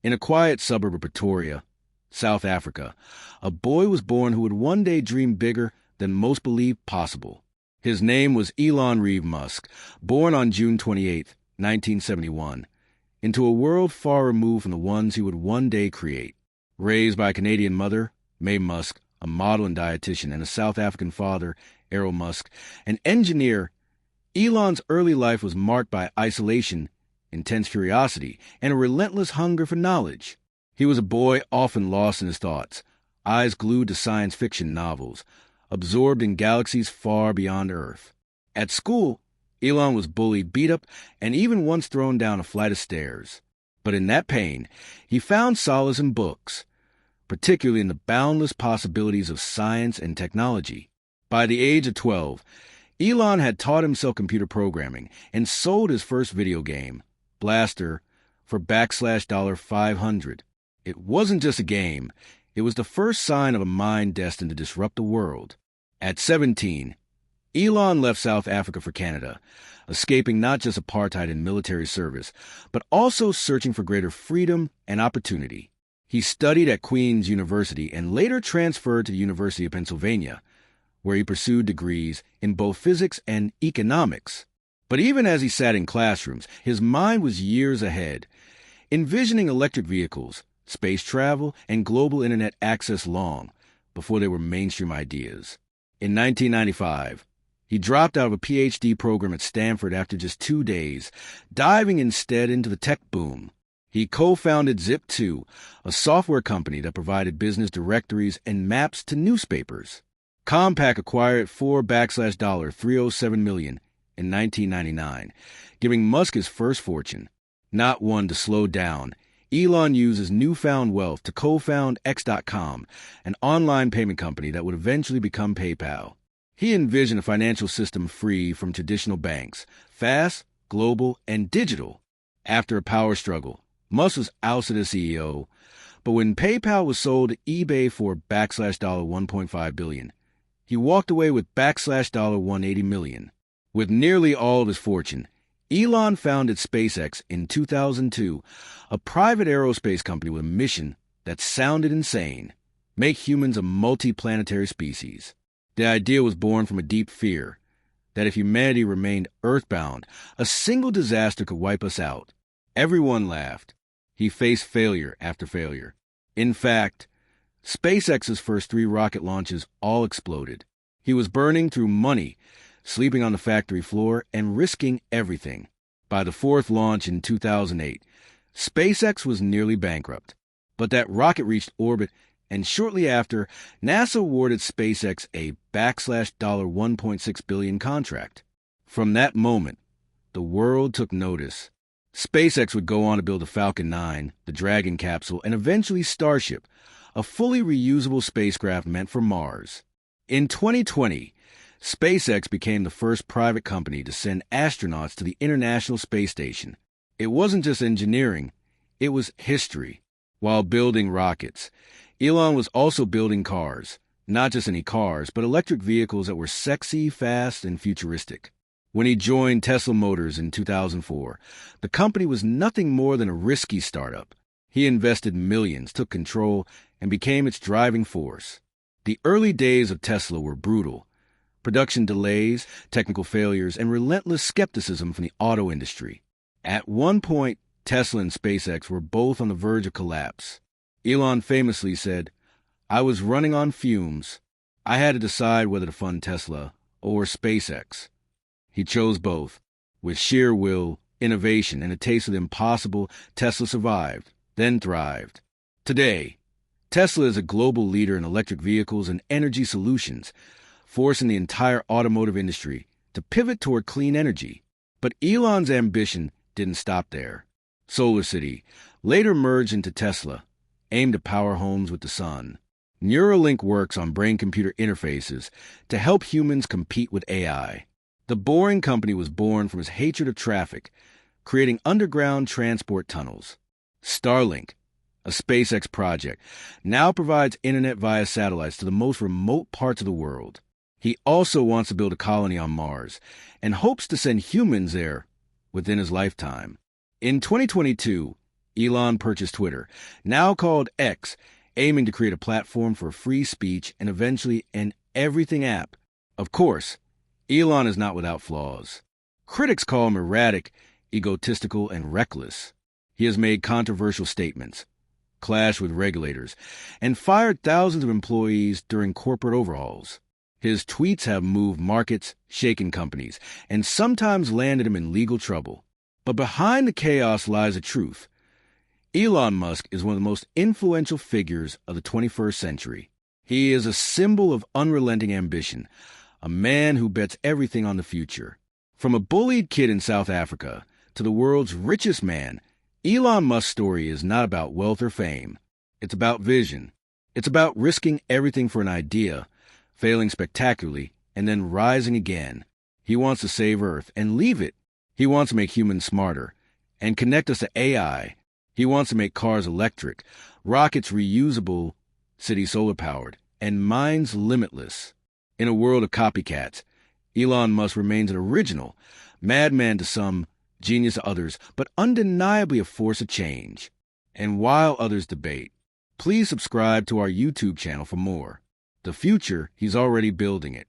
In a quiet suburb of Pretoria, South Africa, a boy was born who would one day dream bigger than most believed possible. His name was Elon Musk, born on June 28, 1971, into a world far removed from the ones he would one day create. Raised by a Canadian mother, May Musk, a model and dietitian, and a South African father, Errol Musk, an engineer, Elon's early life was marked by isolation, intense curiosity, and a relentless hunger for knowledge. He was a boy often lost in his thoughts, eyes glued to science fiction novels, absorbed in galaxies far beyond Earth. At school, Elon was bullied, beat up, and even once thrown down a flight of stairs. But in that pain, he found solace in books, particularly in the boundless possibilities of science and technology. By the age of 12, Elon had taught himself computer programming and sold his first video game, Blaster, for $500. It wasn't just a game. It was the first sign of a mind destined to disrupt the world. At 17, Elon left South Africa for Canada, escaping not just apartheid and military service, but also searching for greater freedom and opportunity. He studied at Queen's University and later transferred to the University of Pennsylvania, where he pursued degrees in both physics and economics. But even as he sat in classrooms, his mind was years ahead, envisioning electric vehicles, space travel, and global internet access long before they were mainstream ideas. In 1995, he dropped out of a PhD program at Stanford after just 2 days, diving instead into the tech boom. He co-founded Zip2, a software company that provided business directories and maps to newspapers. Compaq acquired it for $307 million in 1999, giving Musk his first fortune. Not one to slow down, Elon used his newfound wealth to co-found X.com, an online payment company that would eventually become PayPal. He envisioned a financial system free from traditional banks, fast, global, and digital. After a power struggle, Musk was ousted as CEO, but when PayPal was sold to eBay for $1.5 billion, he walked away with $180 million. With nearly all of his fortune, Elon founded SpaceX in 2002, a private aerospace company with a mission that sounded insane: make humans a multi-planetary species. The idea was born from a deep fear that if humanity remained earthbound, a single disaster could wipe us out. Everyone laughed. He faced failure after failure. In fact, SpaceX's first 3 rocket launches all exploded. He was burning through money, sleeping on the factory floor, and risking everything. By the 4th launch in 2008, SpaceX was nearly bankrupt. But that rocket reached orbit, and shortly after, NASA awarded SpaceX a $1.6 billion contract. From that moment, the world took notice. SpaceX would go on to build the Falcon 9, the Dragon capsule, and eventually Starship, a fully reusable spacecraft meant for Mars. In 2020, SpaceX became the first private company to send astronauts to the International Space Station. It wasn't just engineering, it was history. While building rockets, Elon was also building cars. Not just any cars, but electric vehicles that were sexy, fast, and futuristic. When he joined Tesla Motors in 2004, the company was nothing more than a risky startup. He invested millions, took control, and became its driving force. The early days of Tesla were brutal. Production delays, technical failures, and relentless skepticism from the auto industry. At one point, Tesla and SpaceX were both on the verge of collapse. Elon famously said, "I was running on fumes. I had to decide whether to fund Tesla or SpaceX." He chose both. With sheer will, innovation, and a taste of the impossible, Tesla survived, then thrived. Today, Tesla is a global leader in electric vehicles and energy solutions, forcing the entire automotive industry to pivot toward clean energy. But Elon's ambition didn't stop there. SolarCity, later merged into Tesla, aimed to power homes with the sun. Neuralink works on brain-computer interfaces to help humans compete with AI. The Boring Company was born from his hatred of traffic, creating underground transport tunnels. Starlink, a SpaceX project, now provides internet via satellites to the most remote parts of the world. He also wants to build a colony on Mars and hopes to send humans there within his lifetime. In 2022, Elon purchased Twitter, now called X, aiming to create a platform for free speech and eventually an everything app. Of course, Elon is not without flaws. Critics call him erratic, egotistical, and reckless. He has made controversial statements, clashed with regulators, and fired thousands of employees during corporate overhauls. His tweets have moved markets, shaken companies, and sometimes landed him in legal trouble. But behind the chaos lies a truth. Elon Musk is one of the most influential figures of the 21st century. He is a symbol of unrelenting ambition, a man who bets everything on the future. From a bullied kid in South Africa to the world's richest man, Elon Musk's story is not about wealth or fame. It's about vision. It's about risking everything for an idea, failing spectacularly, and then rising again. He wants to save Earth and leave it. He wants to make humans smarter and connect us to AI. He wants to make cars electric, rockets reusable, cities solar-powered, and minds limitless. In a world of copycats, Elon Musk remains an original, madman to some, genius to others, but undeniably a force of change. And while others debate, please subscribe to our YouTube channel for more. The future, he's already building it.